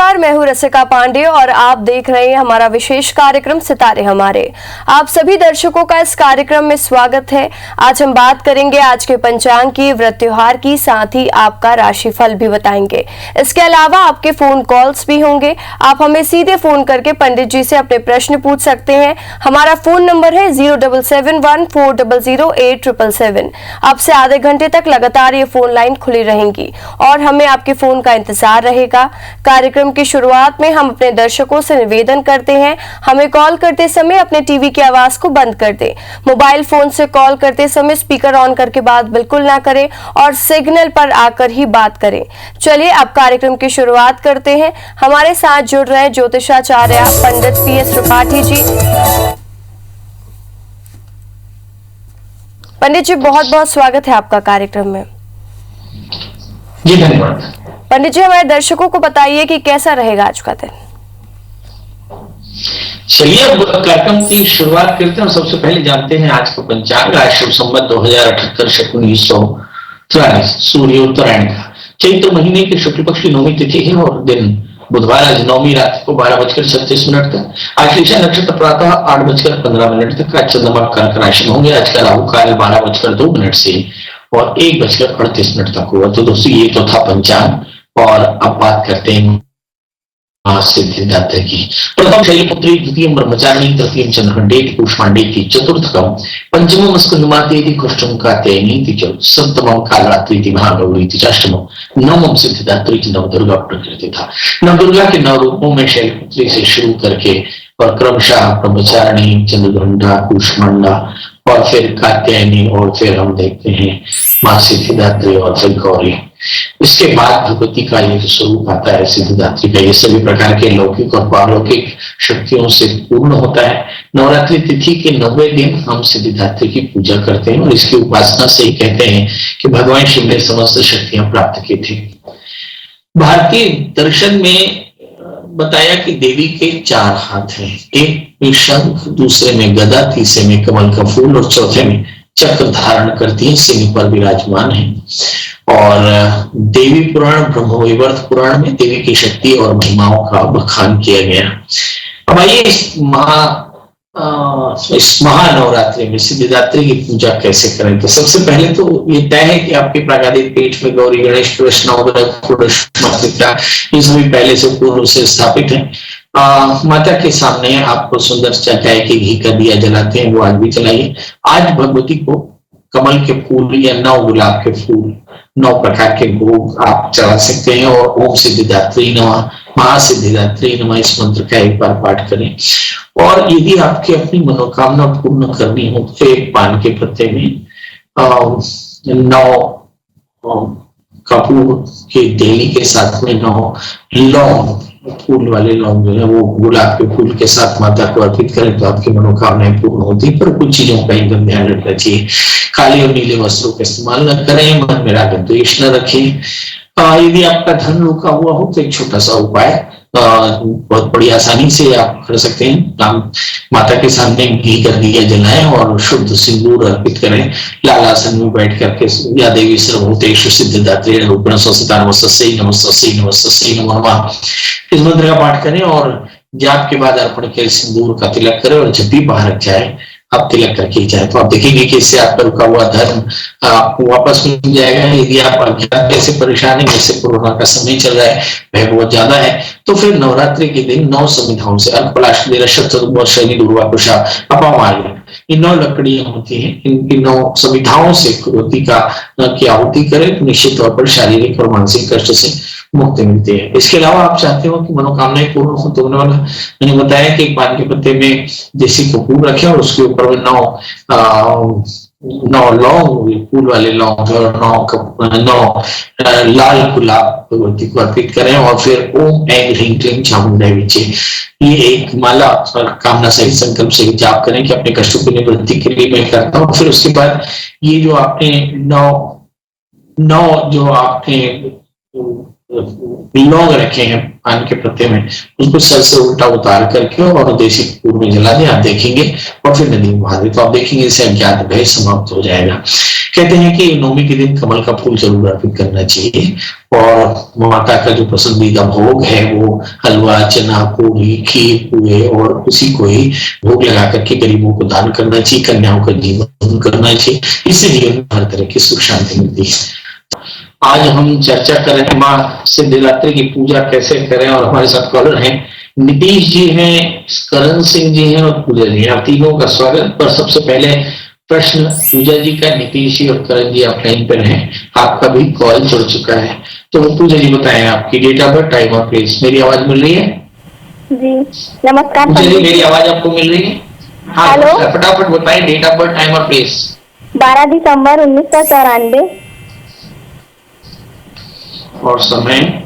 नमस्कार, मैं हूँ रसिका पांडे और आप देख रहे हैं हमारा विशेष कार्यक्रम सितारे हमारे। आप सभी दर्शकों का इस कार्यक्रम में स्वागत है। आज हम बात करेंगे आज के पंचांग की, व्रत त्योहार की, साथ ही आपका राशिफल भी बताएंगे। इसके अलावा आपके फोन कॉल्स भी होंगे। आप हमें सीधे फोन करके पंडित जी से अपने प्रश्न पूछ सकते हैं। हमारा फोन नंबर है 0771400877। आपसे आधे घंटे तक लगातार ये फोन लाइन खुली रहेंगी और हमें आपके फोन का इंतजार रहेगा। कार्यक्रम की शुरुआत में हम अपने दर्शकों से निवेदन करते हैं, हमें कॉल करते समय अपने टीवी की आवाज को बंद कर दें। मोबाइल फोन से कॉल करते समय स्पीकर ऑन करके बात बिल्कुल ना करें और सिग्नल पर आकर ही बात करें। चलिए अब कार्यक्रम की शुरुआत करते हैं। हमारे साथ जुड़ रहे ज्योतिषाचार्य पंडित PS त्रिपाठी जी। पंडित जी, बहुत बहुत स्वागत है आपका कार्यक्रम में। जी धन्यवाद। पंडित जी, हमारे दर्शकों को बताइए कि कैसा रहेगा आज का दिन। चलिए अब कार्यक्रम की शुरुआत करते हैं। सबसे पहले जानते हैं आज का पंचांग। आज शुभ संवत 2078 शक 1943 सूर्य उत्तरायण का चैत्र महीने के शुक्ल पक्ष की नौमी तिथि है और दिन बुधवार आज नौमी रात को 12:36 तक। आज कृष्ण नक्षत्र प्रातः 8:15 तक। आज चंद्रमा कर्क राशि में होंगे। आज का राहु काल 12:02 से और 1:38 तक हुआ। तो दोस्तों ये तो था पंचांग और अब बात करते हैं सिद्धिदात्री की। प्रथम शैलपुत्री, द्वितीय ब्रह्मचारिणी, तृतीय चंद्रखंडेति, कूष्मांडेति, चतुर्थकम पंचमम स्कंदमातेति, कुष्ठम कात्यायनीति च, सप्तमम कालरात्रीति, महागौरीति, अष्टमम नवमम सिद्धिदात्री नवदुर्गा प्रकृति था। नवदुर्गा के 9 रूपों में शैलपुत्री से शुरू करके और क्रमशः ब्रह्मचारिणी, चंद्रघंटा, कूष्मांडा और फिर कात्यायनी और फिर हम देखते हैं मां सिद्धिदात्री और फिर गौरी। इसके बाद भगवती का ये स्वरूप आता है सिद्धिदात्री का। ये सभी प्रकार के लौकिक और पारलौकिक शक्तियों से पूर्ण होता है। नवरात्रि तिथि के 90 दिन हम सिद्धिदात्री की पूजा करते हैं और इसकी उपासना से ही कहते हैं कि भगवान शिव ने समस्त शक्तियां प्राप्त की थी। भारतीय दर्शन में बताया कि देवी के 4 हाथ हैं। एक में शंख, दूसरे में गदा, तीसरे में कमल का फूल और चौथे में चक्र धारण करती है, सिंह पर विराजमान है। और देवी पुराण, ब्रह्मवैवर्त पुराण में देवी की शक्ति और महिमाओं का बखान किया गया। अब आइए इस महानवरात्रि में सिद्धिदात्री की पूजा कैसे करें। तो सबसे पहले तो ये तय है कि आपके प्रागादिक पीठ में गौरी, गणेश, कृष्ण, ये सभी पहले से पूर्व से स्थापित है। माता के सामने आपको सुंदर चाय के घी का दिया जलाते हैं, वो आज भी जलाइए। आज भगवती को कमल के फूल या 9 गुलाब के फूल, 9 प्रकार के भोग आप चढ़ा सकते हैं और ओम सिद्धिदात्री नमः, महासिद्धिदात्री नमः इस मंत्र का एक बार पाठ करें। और यदि आपकी अपनी मनोकामना पूर्ण करनी हो तो एक पान के पत्ते में 9 कपूर के देली के साथ में 9 लौंग, फूल वाले लौंग जो है वो गुलाब के फूल के साथ माता को अर्पित करें तो आपकी मनोकामनाएं पूर्ण होती है। पर कुछ चीजों का एकदम ध्यान रखना चाहिए। काले और नीले वस्त्रों का इस्तेमाल न करें, मन में राग द्वेष न रखें। यदि आपका धन रुका हुआ हो तो एक छोटा सा उपाय बहुत बड़ी आसानी से आप कर सकते हैं। माता के सामने घी का दिया जलाएं और शुद्ध सिंदूर अर्पित करें। लाल आसन में बैठ करके या देवी सर्वभूतेषु सिद्धिदात्री रूपेण संस्थिता नमस्तस्यै नमस्तस्यै नमस्तस्यै नमो नमः इस मंत्र का पाठ करें और जाप के बाद अर्पण के सिंदूर का तिलक करें। और जब भी बाहर जाए आप तिलक करके जाए तो आप देखेंगे कि इससे आपका रुका हुआ धर्म आपको वापस मिल जाएगा। यदि आप अज्ञात से परेशान है, जैसे कोरोना का समय चल रहा है, भय बहुत ज्यादा है, तो फिर नवरात्रि के दिन 9 संविधाओं से इन 9 लकड़ियां होती हैं, इनकी 9 संविधाओं से भगवती की आहुति करें तो निश्चित तौर पर शारीरिक और मानसिक कष्ट से मुक्ति मिलती है। इसके अलावा आप चाहते हो कि मनोकामनाएं पूर्ण हो तो मैंने बताया कि एक पान के पत्ते में देसी कपूर रखें और उसके ऊपर में 9 लौंग, फूल वाले लौंग और 9 लाल गुलाब भगवती को अर्पित करें। और फिर ओम ऐं ह्रीं क्लीं चामुंडाय विचे ये एक माला कामना सहित संकल्प से जाप करें कि अपने कष्टों की निवृत्ति के लिए मैं करता हूँ। फिर उसके बाद ये जो आपने 9 जो आपने लौंग रखे हैं पान के पत्ते में, उसको सर से उल्टा उतार करके और देसी कपूर में जला दें। आप देखेंगे और फिर नदी में बहा दें तो आप देखेंगे इससे अज्ञात भय समाप्त हो जाएगा। कहते हैं कि नवमी के दिन कमल का फूल जरूर अर्पित करना चाहिए और माता का जो पसंदीदा भोग है वो हलवा, चना, पूरी, खीर, पुए और उसी को ही भोग लगा करके गरीबों को दान करना चाहिए, कन्याओं का जीवन करना चाहिए। इससे जीवन में हर तरह की सुख शांति मिलती है। आज हम चर्चा करें माँ सिद्धिदात्री की पूजा कैसे करें और हमारे साथ कॉलर हैं नीतीश जी हैं, करण सिंह जी हैं और पूजा जी। आप तीनों का स्वागत। पर सबसे पहले प्रश्न पूजा जी का, नीतीश जी और करण जी आप लाइन पर हैं, आपका भी कॉल जुड़ चुका है। तो पूजा जी बताएं आपकी डेट ऑफ बर्थ, टाइम और प्लेस। मेरी आवाज मिल रही है? जी नमस्कार। पूजा जी मेरी आवाज आपको मिल रही है? हाँ, हेलो, फटाफट बताएं डेट ऑफ बर्थ, टाइम और प्लेस। 12 दिसंबर 1994। और समय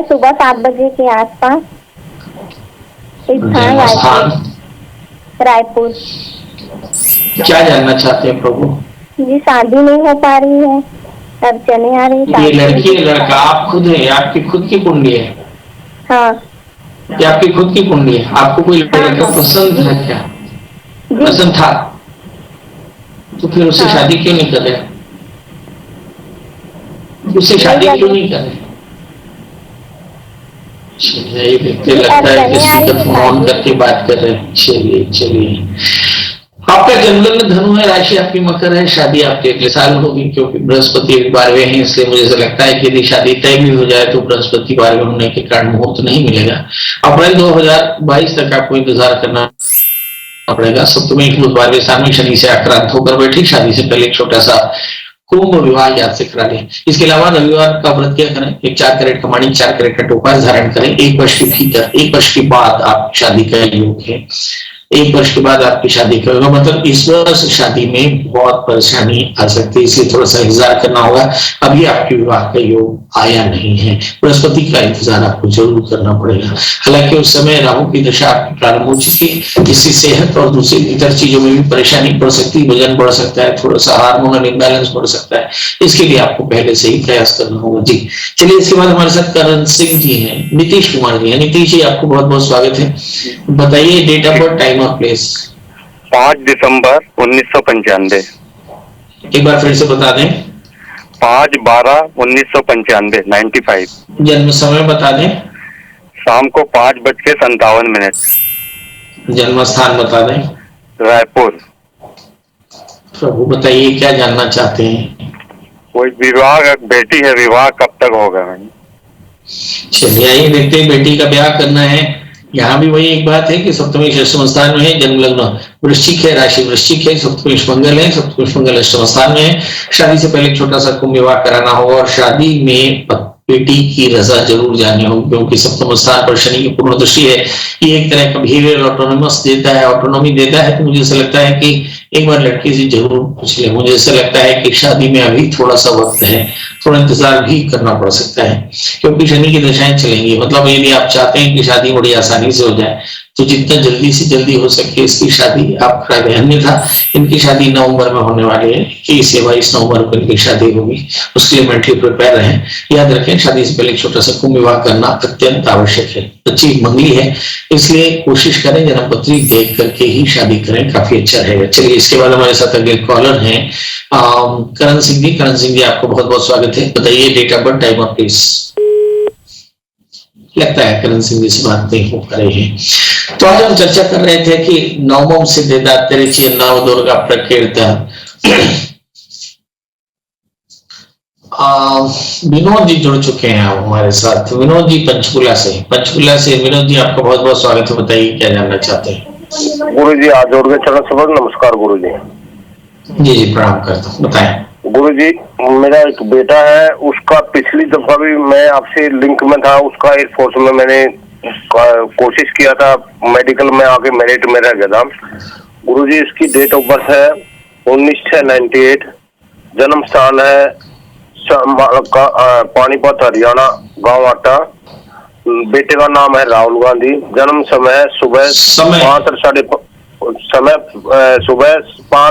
सुबह 7 बजे के आसपास। स्थान रायपुर। क्या जानना चाहते हैं प्रभु? जी शादी नहीं हो पा रही है, अब चले आ रही। ये लड़की है लड़का आप खुद है? आपकी खुद की कुंडली है? हाँ। ये आपकी खुद की कुंडली है? आपको कोई लड़का पसंद है क्या? पसंद था तो फिर उससे शादी क्यों नहीं कर रहे? उससे शादी क्यों नहीं कर रहे? ये व्यक्ति लगता है कि स्पीकर ऑन करके बात कर रहे हैं। चलिए चलिए, आपका जन्मलग्न धनु है, राशि आपकी मकर है, शादी आपके अगले साल होगी क्योंकि बृहस्पति 12वें हैं, इसलिए मुझे ऐसा लगता है कि यदि शादी तय भी हो जाए तो बृहस्पति 12वें होने के कारण मुहूर्त नहीं मिलेगा। अप्रैल 2022 तक आपको इंतजार करना पड़ेगा। सप्तमी बुधवार के सामने शनि से आक्रांत होकर बैठी, शादी से पहले एक छोटा सा कुंभ विवाह याद से करा लें। इसके अलावा रविवार का व्रत क्या करें? एक 4 कैरेट का माणिक, 4 कैरेट का टोपा धारण करें। 1 वर्ष के भीतर, 1 वर्ष के बाद आप शादी का योग है। 1 वर्ष के बाद आपकी शादी का होगा, मतलब इस वर्ष शादी में बहुत परेशानी आ सकती है, इसलिए थोड़ा सा इंतजार करना होगा। अभी आपके विवाह का योग आया नहीं है, बृहस्पति का इंतजार आपको जरूर करना पड़ेगा। हालांकि उस समय राहु की दशा आपकी प्रारंभ हो चुकी है, इससे सेहत और दूसरी इतर चीजों में भी परेशानी पड़ सकती है, वजन बढ़ सकता है, थोड़ा सा हार्मोनल इम्बैलेंस बढ़ सकता है। इसके लिए आपको पहले से ही प्रयास करना होगा। जी चलिए, इसके बाद हमारे साथ करण सिंह जी हैं, नीतीश कुमार जी हैं। नीतीश जी आपको बहुत बहुत स्वागत है। बताइए डेट ऑफ बर्थ, टाइम और प्लेस। 5 दिसंबर 1995। एक बार फिर से बता दें। 5/12/1995 95। जन्म समय बता दें। शाम को 5:57। जन्म स्थान बता दें। रायपुर। प्रभु बताइए क्या जानना चाहते हैं? कोई विवाह, बेटी है, विवाह कब तक होगा? चलिए आइए देखते हैं, बेटी का ब्याह करना है। यहाँ भी वही एक बात है कि सप्तमी अष्टम स्थान में है, जन्म लग्न वृश्चिक है, राशि वृश्चिक है, सप्तमी मंगल है, सप्तमी मंगल अष्टम स्थान में है। शादी से पहले छोटा सा कुंभ विवाह कराना होगा और शादी में बेटी की रजा जरूर जानी होगी क्योंकि सप्तम स्थान पर शनि की पूर्ण दृष्टि है। ये एक तरह का बिहेवियर ऑटोनोमस देता है, ऑटोनॉमी देता है। तो मुझे ऐसा लगता है कि एक बार लड़की से जरूर पूछ ले। मुझे ऐसा लगता है कि शादी में अभी थोड़ा सा वक्त है, थोड़ा इंतजार भी करना पड़ सकता है क्योंकि शनि की दशाएं चलेंगी। मतलब यदि आप चाहते हैं कि शादी बड़ी आसानी से हो जाए तो जितना जल्दी से जल्दी हो सके इसकी शादी आप करा दें। अन्यथा इनकी शादी नवंबर में होने वाली है, 21 या 22 नवंबर को इनकी शादी होगी। उसके लिए मेंटली प्रिपेयर रहें। याद रखें, शादी से पहले छोटा सा कुंभ विवाह करना अत्यंत आवश्यक है। अच्छी मंगली है, इसलिए कोशिश करें जन्मपत्री देख करके ही शादी करें, काफी अच्छा रहेगा। चलिए, इसके बाद हमारे साथ अगले कॉलर हैं करण सिंह जी। करण सिंह जी आपको बहुत बहुत स्वागत है। बताइए डेट ऑफ बर्थ, टाइम और प्लेस। लगता है करण सिंह जी से बात नहीं हो पा रही है। तो आज हम चर्चा कर रहे थे कि नवमम सिद्धिदात्री नव दुर्गा प्रकीर्ता। विनोद जी जुड़ चुके हैं हमारे साथ। विनोद जी पंचकुला से विनोद जी आपका बहुत बहुत स्वागत है। बताइए क्या जानना चाहते हैं? गुरु जी आज जोड़ के चरण सबर। नमस्कार गुरु जी। जी प्रणाम करता हूँ, बताएं। गुरु जी मेरा एक बेटा है, उसका पिछली दफा भी मैं आपसे लिंक में था, उसका एयरफोर्स में मैंने कोशिश किया था, मेडिकल में आके मेरिट में रह गया था। गुरु जी इसकी डेट ऑफ बर्थ है 19/6/98। जन्म स्थान है पानीपत हरियाणा, गांव आटा। बेटे का नाम है राहुल गांधी। जन्म समय सुबह 5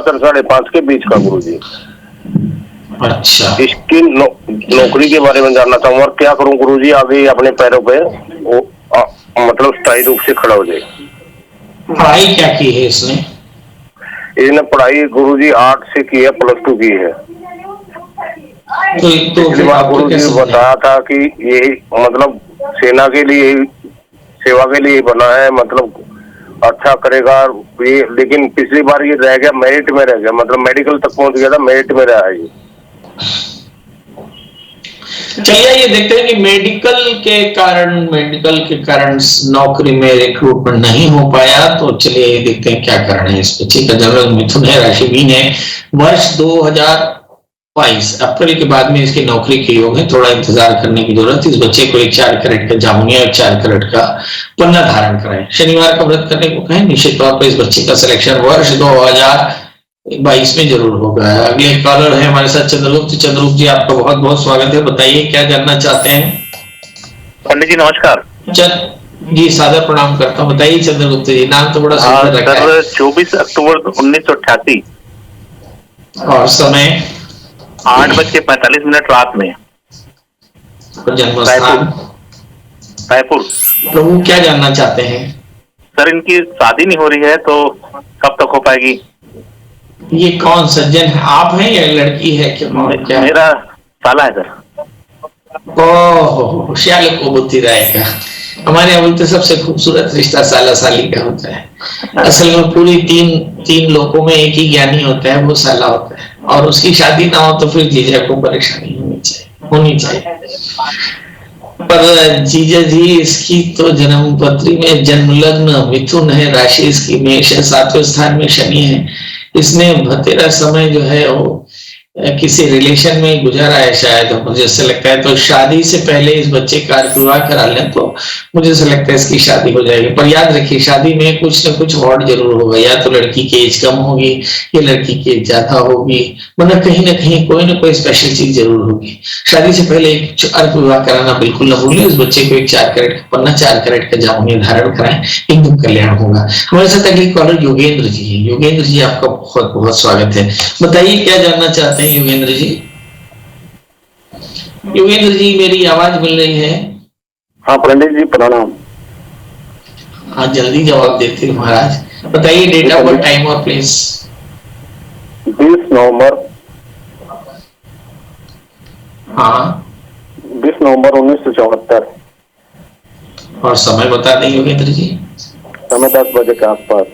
और साढ़े 5 के बीच का गुरु जी। अच्छा, इसकी नौकरी के बारे में जानना चाहूंगा और क्या करूं गुरु जी आगे अपने पैरों पे वो मतलब स्थायी रूप से खड़ा हो जाए। पढ़ाई क्या की है इसने? इसने पढ़ाई गुरुजी 8 से की है, +2 की है। तो पिछली बार गुरुजी बताया था कि यही मतलब सेना के लिए, सेवा के लिए बना है, मतलब अच्छा करेगा ये। लेकिन पिछली बार ये रह गया, मेरिट में रह गया, मतलब मेडिकल तक पहुंच गया था, मेरिट में रहा है ये। चलिए ये देखते हैं कि मेडिकल के कारण नौकरी में रिक्रूटमेंट नहीं हो पाया। तो चलिए ये देखते हैं क्या कारण है इस बच्चे का। जन्म मिथुन है, राशि मीन है, वर्ष 2022 अप्रैल के बाद में इसकी नौकरी के योग है। थोड़ा इंतजार करने की जरूरत है। इस बच्चे को एक 4 कैरेट का जामुनिया और 4 कैरेट का पन्ना धारण कराएं। शनिवार का व्रत करने को कहें। निश्चित तौर पर इस बच्चे का सिलेक्शन वर्ष 2022 में जरूर होगा। अगले कॉलर है हमारे साथ चंद्रगुप्त। चंद्रगुप्त जी आपका बहुत बहुत स्वागत है। बताइए क्या जानना चाहते हैं। पंडित जी नमस्कार। जी सादर प्रणाम करता हूँ। बताइए चंद्रगुप्त जी, नाम तो बड़ा सुंदर रखा है। 24 अक्टूबर 1988 और समय 8:45 रात में। जन्म स्थान रायपुर। प्रभु क्या जानना चाहते हैं। सर इनकी शादी नहीं हो रही है तो कब तक हो पाएगी। ये कौन सज्जन है, आप हैं या लड़की है क्या? मेरा साला है सर। ओह श्याल को बुद्धि रहेगा। हमारे यहाँ बोलते सबसे खूबसूरत रिश्ता साला साली का होता है। असल में पूरी तीन लोगों में एक ही ज्ञानी होता है, वो साला होता है। और उसकी शादी ना हो तो फिर जीजा को परेशानी होनी चाहिए। पर जीजा जी इसकी तो जन्म पत्री में जन्म लग्न मिथुन है, राशि इसकी मेष है, 7वें स्थान में शनि है। इसने बतेरा समय जो है वो किसी रिलेशन में गुजारा है शायद, मुझे ऐसा लगता है। तो शादी से पहले इस बच्चे का विवाह करा लें तो मुझे ऐसा लगता है इसकी शादी हो जाएगी। पर याद रखिए शादी में कुछ न कुछ और जरूर होगा। या तो लड़की की एज कम होगी या लड़की की एज ज्यादा होगी, मतलब कहीं ना कहीं कोई ना कोई स्पेशल चीज जरूर होगी। शादी से पहले एक विवाह कराना बिल्कुल न भूलें। इस बच्चे को एक 4 कैरेट का पन्ना, 4 कैरेट का जामुनिया धारण कराएं, एकदम कल्याण होगा। हमारे साथ अगले कॉलर योगेंद्र जी है। योगेंद्र जी आपका बहुत बहुत स्वागत है। बताइए क्या जानना चाहते हैं योगेंद्र जी। योगेंद्र जी मेरी आवाज मिल रही है? हाँ पंडित जी प्रणाम। हाँ जल्दी जवाब देते हैं महाराज। बताइए डेट ऑफ बर्थ, टाइम और प्लेस। 20 नवंबर हाँ 20 नवंबर 1974। और समय बता दें योगेंद्र जी। समय 10 बजे के आसपास।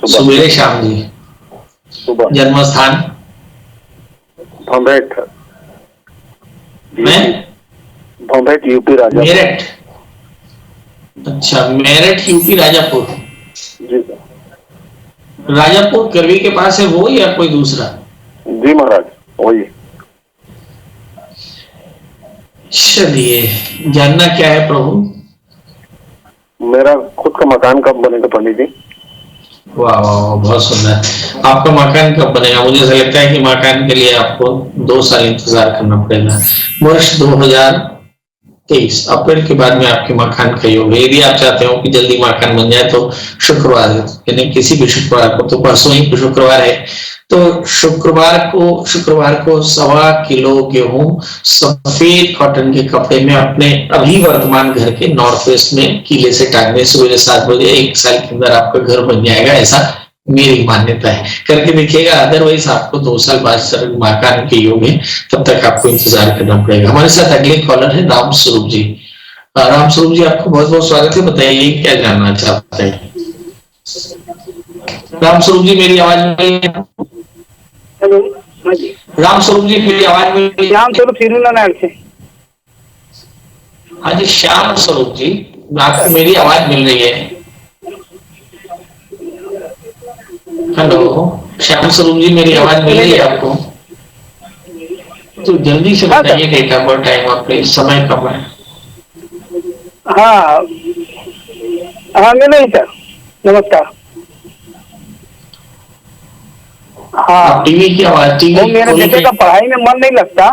सुबह शाम जी। सुबह। जन्म स्थान भंभेट यूपी राजा। मेरठ। अच्छा मेरठ यूपी राजापुर। जी सर। राजापुर करवी के पास है वो या कोई दूसरा? जी महाराज वही। चलिए जानना क्या है प्रभु। मेरा खुद का मकान कब बनेगा पंडित जी। वाह वाह बहुत सुंदर। आपका मकान कब बनेगा? मुझे ऐसा लगता है कि मकान के लिए आपको 2 साल इंतजार करना पड़ेगा। वर्ष 2023 अप्रैल के बाद में आपके मकान का योग है। यदि आप चाहते हो कि जल्दी मकान बन जाए तो शुक्रवार है, यानी किसी भी शुक्रवार को, तो परसों ही शुक्रवार है, तो शुक्रवार को 1.25 किलो गेहूं सफेद कॉटन के कपड़े में अपने अभी वर्तमान घर के नॉर्थ वेस्ट में किले से टांगने। सुबह 7 बजे 1 साल के अंदर आपका घर बन जाएगा, ऐसा मेरी मान्यता है। करके देखिएगा। अदरवाइज आपको 2 साल बाद मकान के योग है, तब तक आपको इंतजार करना पड़ेगा। हमारे साथ अगले कॉलर है राम स्वरूप जी। राम स्वरूप जी आपको बहुत बहुत स्वागत है। बताइए क्या जानना चाहते हैं। राम स्वरूप जी मेरी आवाज में? हेलो हाँ जी। राम स्वरूप जी मेरी आवाज में? राम स्वरूप सिरूनानाग से। हाँ जी श्याम स्वरूप जी आपको मेरी आवाज मिल रही है? हेलो श्याम स्वरूप जी मेरी आवाज मिल रही है आपको? तो जल्दी से बताइए डेट ऑफ बर्थ, टाइम और प्लेस। समय कब है? हाँ हाँ मिले सर। नमस्कार। हाँ टीवी की आवाज, टीवी वो मेरे बेटे का पढ़ाई में मन नहीं लगता।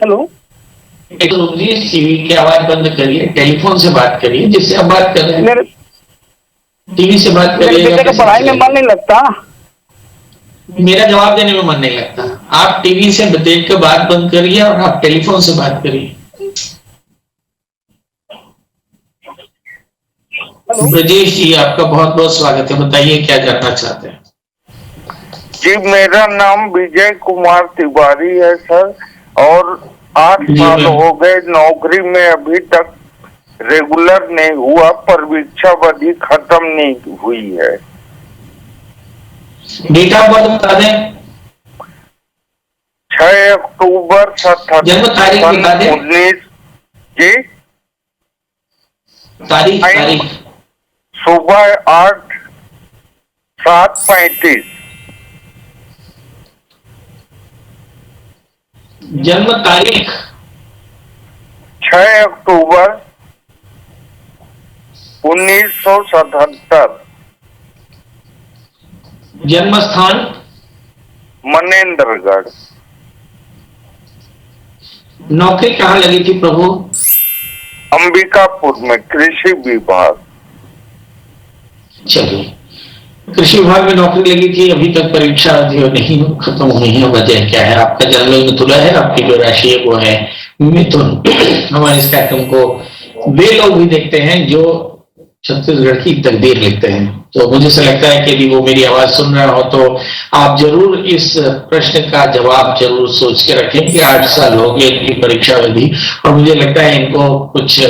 हेलो जी टीवी की आवाज बंद करिए, टेलीफोन से बात करिए जिससे आप बात कर रहे हैं। मेरे टीवी से बात करिए। मेरे बेटे का पढ़ाई में मन नहीं लगता। मेरा जवाब देने में मन नहीं लगता। आप टीवी से देख के बात बंद करिए और आप टेलीफोन से बात करिए। ब्रजेश जी, आपका बहुत बहुत स्वागत है। बताइए क्या जानना चाहते हैं। जी, मेरा नाम विजय कुमार तिवारी है सर, और 8 जी, साल मैम। हो गए नौकरी में, अभी तक रेगुलर नहीं हुआ, परीक्षावधि खत्म नहीं हुई है। डेट ऑफ बर्थ बता दें। 6 अक्टूबर जन्म तारीख बता दें। 19। जी, तारीख तारीख सुबह 8:35। जन्म तारीख 6 अक्टूबर 1977। जन्म स्थान मनेन्द्रगढ़। नौकरी कहाँ लगी थी प्रभु। अंबिकापुर में, कृषि विभाग। चलिए, कृषि विभाग में नौकरी लगी थी, अभी तक परीक्षा जो नहीं खत्म हुई है। वजह क्या है। आपका जन्म मिथुन है, आपकी जो राशि है वो है मिथुन। हमारे इस कार्यक्रम को वे लोग भी देखते हैं जो छत्तीसगढ़ की तकदीर लिखते हैं। तो मुझे ऐसा लगता है कि यदि वो मेरी आवाज सुन रहा हो तो आप जरूर इस प्रश्न का जवाब जरूर सोच के रखें कि 8 साल हो गए इनकी परीक्षा अवधि, और मुझे लगता है इनको कुछ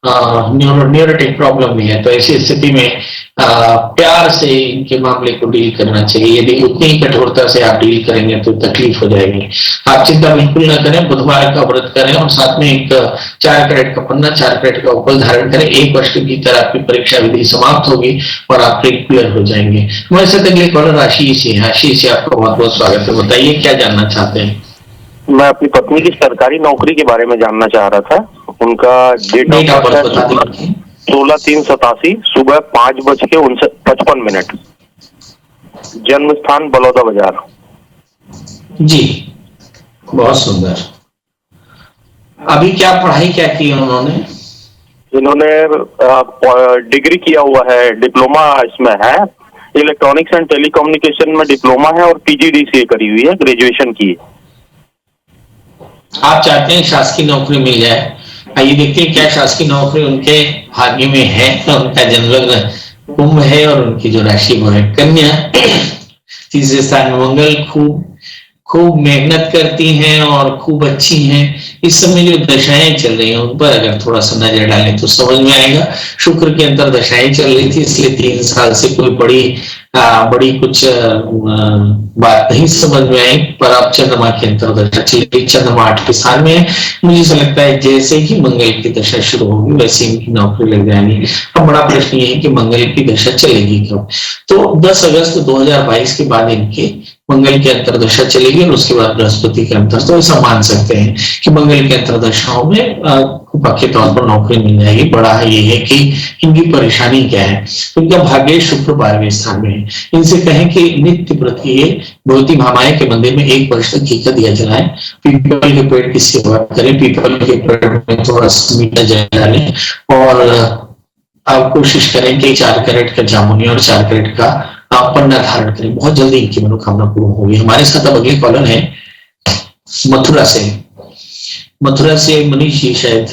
न्यूरोटिक प्रॉब्लम भी है। तो ऐसी स्थिति में प्यार से इनके मामले को डील करना चाहिए। यदि उतनी ही कठोरता से आप डील करेंगे तो तकलीफ हो जाएगी। आप चिंता बिल्कुल ना करें, बुधवार का व्रत करें और साथ में एक 4 कैरेट का पन्ना, 4 कैरेट का उपल धारण करें। 1 वर्ष के भीतर आपकी परीक्षा विधि समाप्त होगी और आप क्लियर हो जाएंगे। हमारे साथ अगले कॉलर आशीष है। आशीष, आपका बहुत बहुत स्वागत है। बताइए क्या जानना चाहते हैं। मैं अपनी पत्नी की सरकारी नौकरी के बारे में जानना चाह रहा था। उनका डेट ऑफ बर्थ है 16/3/87, सुबह 5:55। जन्म स्थान बलौदा बाजार। जी, बहुत सुंदर। अभी क्या पढ़ाई क्या की उन्होंने। इन्होंने डिग्री किया हुआ है, डिप्लोमा इसमें है, इलेक्ट्रॉनिक्स एंड टेलीकम्युनिकेशन में डिप्लोमा है, और PGDCA करी हुई है, ग्रेजुएशन की। आप चाहते हैं शासकीय नौकरी मिल जाए। आइए देखते हैं क्या शासकीय नौकरी उनके भाग्य में है। उनका जन्म लग्न कुंभ है और उनकी जो राशि वो है कन्या। तीसरे स्थान में मंगल खूब मेहनत करती हैं और खूब अच्छी हैं। इस समय जो दशाएं चल रही हैं उन पर अगर थोड़ा सा नजर डालें तो समझ में आएगा। शुक्र के अंदर दशाएं चल रही थी, इसलिए 3 साल से कोई बड़ी कुछ बात नहीं समझ में आई। पर अब चंद्रमा के अंतर दशा चल रही, चंद्रमा 8 के स्थान में है। मुझे ऐसा लगता है जैसे ही मंगल की दशा शुरू होगी वैसे इनकी नौकरी लग जाएगी। अब बड़ा प्रश्न ये है कि मंगल की दशा चलेगी कब। तो 10 अगस्त 2022 के बाद इनके मंगल की अंतरदशा चलेगी और उसके बाद बृहस्पति के अंतर। तो ऐसा मान सकते हैं कि मंगल के अंतरदशाओं में पक्के तौर पर नौकरी मिल जाएगी। बड़ा ये है कि इनकी परेशानी क्या है। इनका भाग्य शुक्र 12वें स्थान में है। इनसे कहें कि नित्य प्रति भगवती महामाया के मंदिर में 1 वर्ष तक घी का दिया जलाएं, पीपल के पेड़ की सेवा करें, पीपल के पेड़ में थोड़ा सा मीठा जल डालें, और आप कोशिश करें कि 4 कैरेट का जामुनी और 4 कैरेट का पन्ना धारण करें। बहुत जल्दी इनकी मनोकामना पूर्ण होगी। हमारे साथ अब अगले कॉलर है मथुरा से मनीष जी। शायद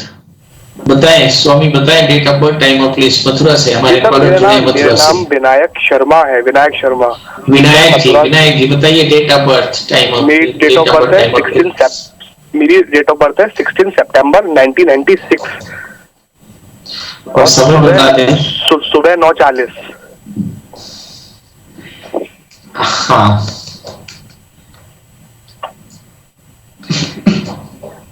बताएं स्वामी, बताएं date of birth, time of place. Mathura से हमारे कॉलर जुड़े मथुरा से। नाम विनायक शर्मा है, विनायक शर्मा। विनायक जी बताइए date of birth, time of. मेरी डेट ऑफ बर्थ है 16 सितंबर 1996 और समय बता दें। सुबह 9:40। हाँ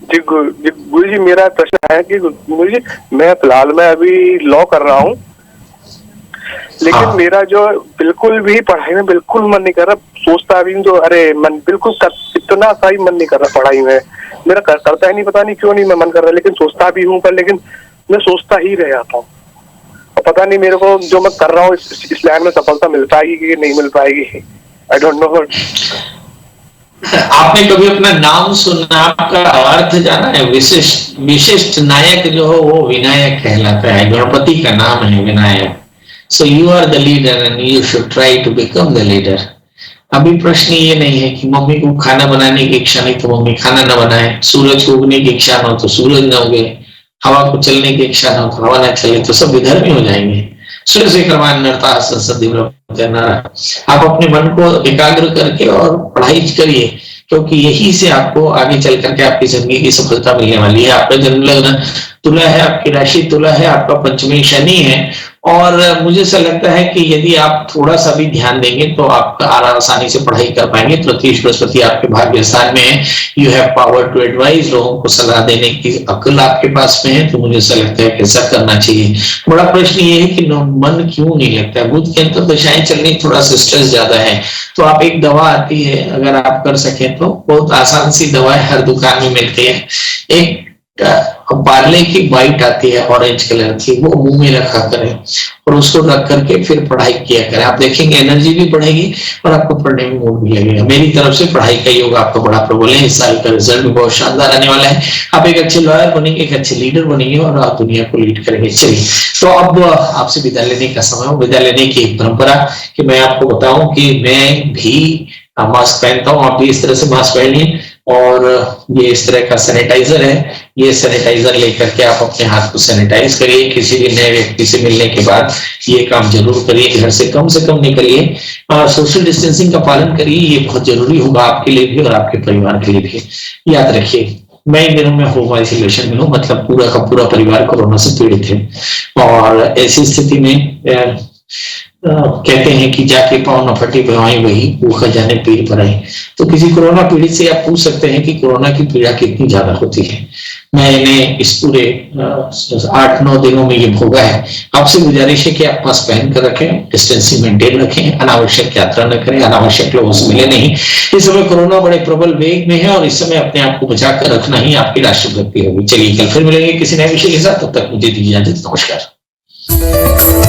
जी गुरु जी, मेरा प्रश्न है कि गुरु जी, मैं फिलहाल में अभी लॉ कर रहा हूँ, लेकिन हाँ। मेरा जो बिल्कुल भी पढ़ाई में बिल्कुल मन नहीं कर रहा। सोचता भी तो अरे मन बिल्कुल इतना सा ही मन नहीं कर रहा पढ़ाई में। मेरा करता ही नहीं, पता नहीं क्यों नहीं मैं मन कर रहा, लेकिन सोचता भी हूँ पर लेकिन मैं सोचता ही रह जाता हूँ। और पता नहीं मेरे को जो मैं कर रहा हूँ इस लाइन में सफलता मिल पाएगी कि नहीं मिल पाएगी। I don't know. आपने कभी अपना नाम सुना, आपका अर्थ जाना है। विशिष्ट नायक जो हो वो विनायक कहलाता है। गणपति का नाम है Vinayak. So you are the leader and you should try to become the leader. अभी प्रश्न ये नहीं है कि मम्मी को खाना बनाने की इच्छा नहीं तो मम्मी खाना न बनाए, सूरज को उगने की इच्छा न हो तो सूरज न उगे, हवा को चलने की इच्छा न हो तो हवा न चले, तो सब विधर्मी हो जाएंगे। स्वस्य कर्मान्यर्था संसदि आप अपने मन को एकाग्र करके और पढ़ाई करिए, क्योंकि यही से आपको आगे चल करके आपकी जिंदगी की सफलता मिलने वाली है। आपका जन्म लग्न तुला है, आपकी राशि तुला है, आपका पंचमी शनि है, और मुझे ऐसा लगता है कि यदि आप थोड़ा सा भी ध्यान देंगे तो आप आसानी से पढ़ाई कर पाएंगे। तृतीय बृहस्पति आपके भाग्य स्थान में है। You have power to advise, लोगों को सलाह देने की अक्ल आपके पास में है, तो मुझे ऐसा लगता है कि ऐसा करना चाहिए। बड़ा प्रश्न ये है कि मन क्यों नहीं लगता है। बुध के अंतर दशाएं चलने, थोड़ा सा स्ट्रेस ज्यादा है, तो आप एक दवा आती है, अगर आप कर सके तो बहुत आसान सी दवा हर दुकान में मिलती है, एक पार्ले की वाइट आती है ऑरेंज कलर की, वो मुंह में रखा करें और उसको रख करके फिर पढ़ाई किया करें। आप देखेंगे एनर्जी भी बढ़ेगी और आपको पढ़ने में मूड भी लगेगा। मेरी तरफ से पढ़ाई का योग आपका बड़ा प्रबल है। इस साल का रिजल्ट भी बहुत शानदार आने वाला है। आप एक अच्छे लॉयर बनेंगे, एक अच्छे लीडर बनेंगे और आप दुनिया को लीड करेंगे। चलिए, तो अब आपसे विदा लेने का समय हो। विदा लेने की एक परंपरा कि मैं आपको बताऊं कि मैं भी मास्क पहनता हूं, आप भी इस तरह से मास्क पहनिए, और ये इस तरह का सैनिटाइजर है, ये सैनिटाइजर लेकर के आप अपने हाथ को सैनिटाइज करिए। किसी भी नए व्यक्ति से मिलने के बाद ये काम जरूर करिए। घर से कम निकलिए और सोशल डिस्टेंसिंग का पालन करिए, ये बहुत जरूरी होगा आपके लिए भी और आपके परिवार के लिए भी। याद रखिए, मैं इन दिनों में होम आइसोलेशन में हूँ, मतलब पूरा का पूरा परिवार कोरोना से पीड़ित है, और ऐसी स्थिति में कहते हैं कि जाके पाँव न फटे भवाई वही, वो खजाने पीर पर आए। तो किसी कोरोना पीड़ित से आप पूछ सकते हैं कि कोरोना की पीड़ा कितनी ज्यादा होती है। मैंने इस पूरे 8-9 दिनों में ये भोगा है। आपसे गुजारिश है कि आप मास्क पहन कर रखें, डिस्टेंसिंग मेंटेन रखें, अनावश्यक यात्रा न करें, अनावश्यक लोगों से मिले नहीं। इस समय कोरोना बड़े प्रबल वेग में है और इस समय अपने आप को बचा कर रखना ही आपकी राष्ट्रभक्ति होगी। चलिए, कल फिर मिलेंगे किसी नए विषय के साथ, तब तक मुझे दीजिए इजाजत। नमस्कार।